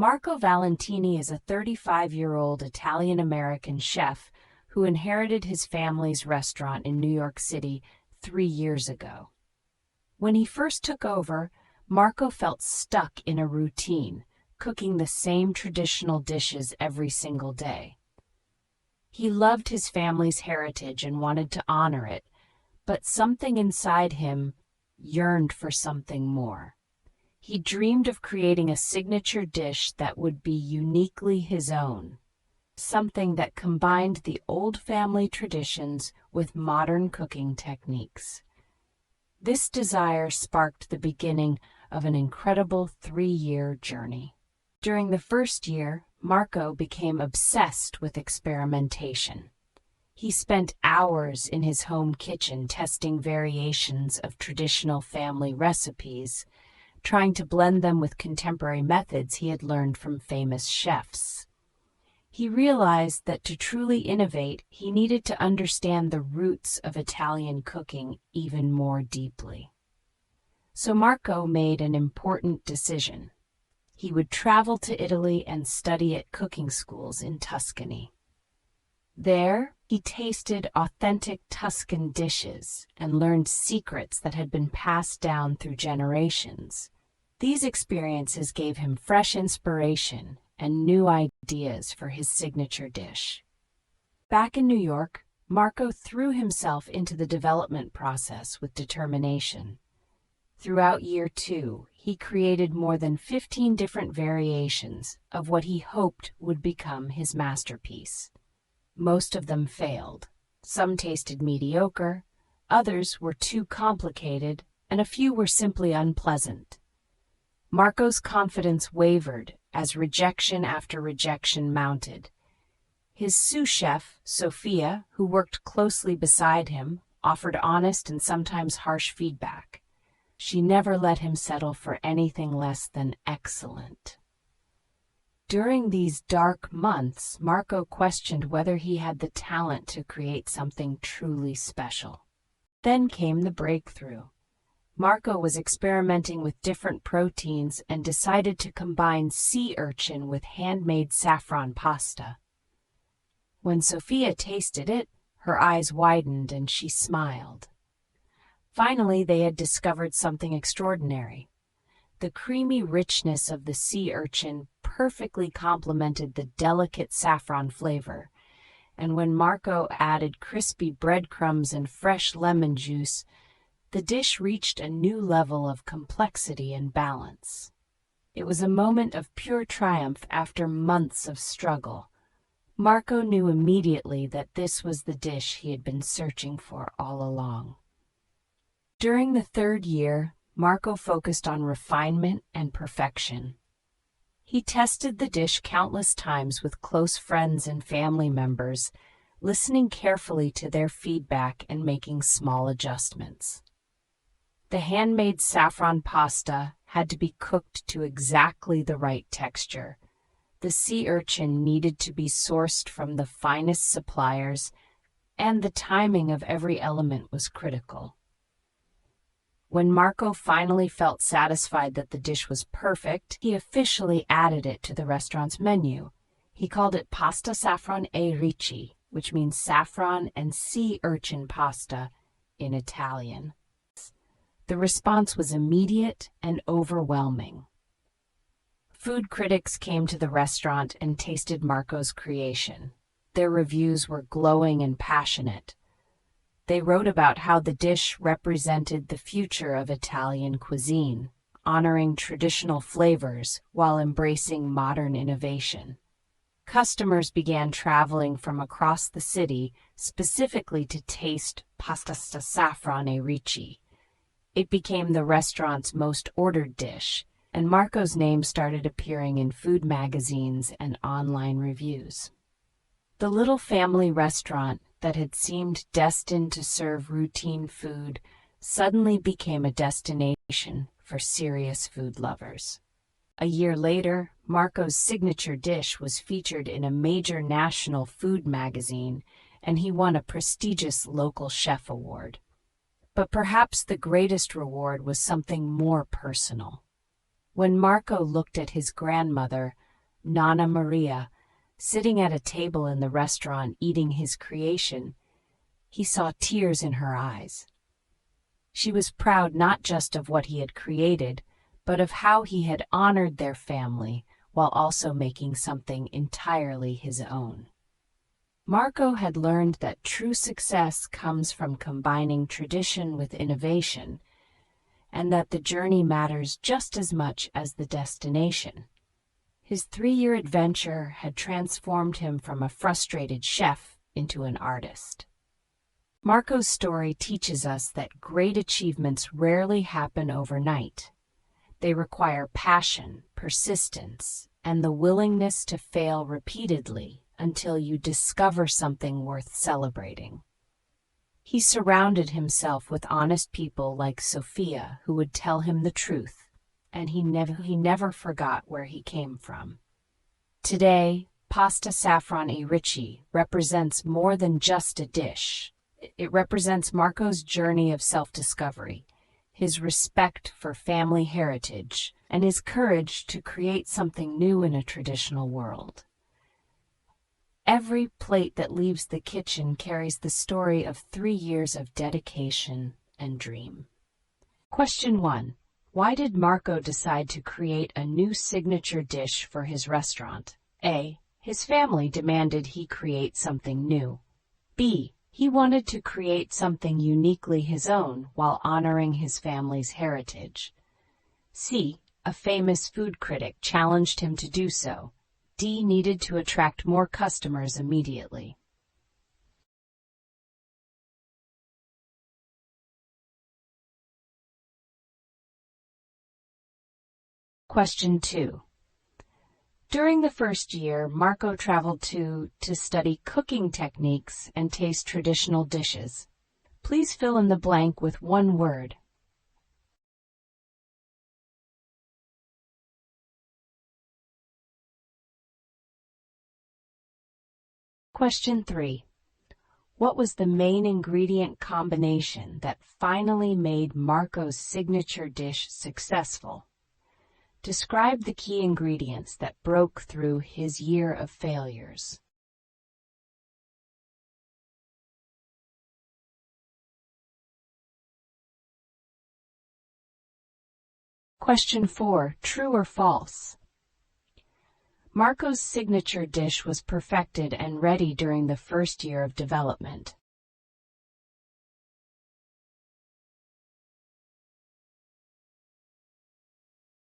Marco Valentini is a 35-year-old Italian-American chef who inherited his family's restaurant in New York City 3 years ago. When he first took over, Marco felt stuck in a routine, cooking the same traditional dishes every single day. He loved his family's heritage and wanted to honor it, but something inside him yearned for something more. He dreamed of creating a signature dish that would be uniquely his own, something that combined the old family traditions with modern cooking techniques. This desire sparked the beginning of an incredible 3-year journey. During the first year, Marco became obsessed with experimentation. He spent hours in his home kitchen testing variations of traditional family recipes, trying to blend them with contemporary methods he had learned from famous chefs. He realized that to truly innovate, he needed to understand the roots of Italian cooking even more deeply. So Marco made an important decision. He would travel to Italy and study at cooking schools in Tuscany. There, he tasted authentic Tuscan dishes and learned secrets that had been passed down through generations. These experiences gave him fresh inspiration and new ideas for his signature dish. Back in New York, Marco threw himself into the development process with determination. Throughout year 2, he created more than 15 different variations of what he hoped would become his masterpiece. Most of them failed. Some tasted mediocre, others were too complicated, and a few were simply unpleasant. Marco's confidence wavered as rejection after rejection mounted. His sous chef, Sophia, who worked closely beside him, offered honest and sometimes harsh feedback. She never let him settle for anything less than excellent. During these dark months, Marco questioned whether he had the talent to create something truly special. Then came the breakthrough. Marco was experimenting with different proteins and decided to combine sea urchin with handmade saffron pasta. When Sophia tasted it, her eyes widened and she smiled. Finally, they had discovered something extraordinary. The creamy richness of the sea urchin perfectly complemented the delicate saffron flavor, and when Marco added crispy breadcrumbs and fresh lemon juice, the dish reached a new level of complexity and balance. It was a moment of pure triumph after months of struggle. Marco knew immediately that this was the dish he had been searching for all along. During the 3rd year, Marco focused on refinement and perfection. He tested the dish countless times with close friends and family members, listening carefully to their feedback and making small adjustments. The handmade saffron pasta had to be cooked to exactly the right texture. The sea urchin needed to be sourced from the finest suppliers, and the timing of every element was critical. When Marco finally felt satisfied that the dish was perfect, he officially added it to the restaurant's menu. He called it pasta saffron e ricci, which means saffron and sea urchin pasta in Italian. The response was immediate and overwhelming. Food critics came to the restaurant and tasted Marco's creation. Their reviews were glowing and passionate. They wrote about how the dish represented the future of Italian cuisine, honoring traditional flavors while embracing modern innovation. Customers began traveling from across the city specifically to taste pasta saffron e ricci. It became the restaurant's most ordered dish, and Marco's name started appearing in food magazines and online reviews. The little family restaurant that had seemed destined to serve routine food suddenly became a destination for serious food lovers. A year later, Marco's signature dish was featured in a major national food magazine, and he won a prestigious local chef award. But perhaps the greatest reward was something more personal. When Marco looked at his grandmother, Nana Maria, sitting at a table in the restaurant eating his creation, he saw tears in her eyes. She was proud not just of what he had created, but of how he had honored their family while also making something entirely his own. Marco had learned that true success comes from combining tradition with innovation, and that the journey matters just as much as the destination. His 3-year adventure had transformed him from a frustrated chef into an artist. Marco's story teaches us that great achievements rarely happen overnight. They require passion, persistence, and the willingness to fail repeatedly until you discover something worth celebrating. He surrounded himself with honest people like Sophia who would tell him the truth, and he never forgot where he came from. Today, pasta saffron e ricci represents more than just a dish. It represents Marco's journey of self-discovery, his respect for family heritage, and his courage to create something new in a traditional world. Every plate that leaves the kitchen carries the story of 3 years of dedication and dream. Question 1. Why did Marco decide to create a new signature dish for his restaurant? A. His family demanded he create something new. B. He wanted to create something uniquely his own while honoring his family's heritage. C. A famous food critic challenged him to do so. D. Needed to attract more customers immediately. Question 2. During the first year, Marco traveled to study cooking techniques and taste traditional dishes. Please fill in the blank with one word. Question 3. What was the main ingredient combination that finally made Marco's signature dish successful? Describe the key ingredients that broke through his year of failures. Question 4. True or false? Marco's signature dish was perfected and ready during the first year of development.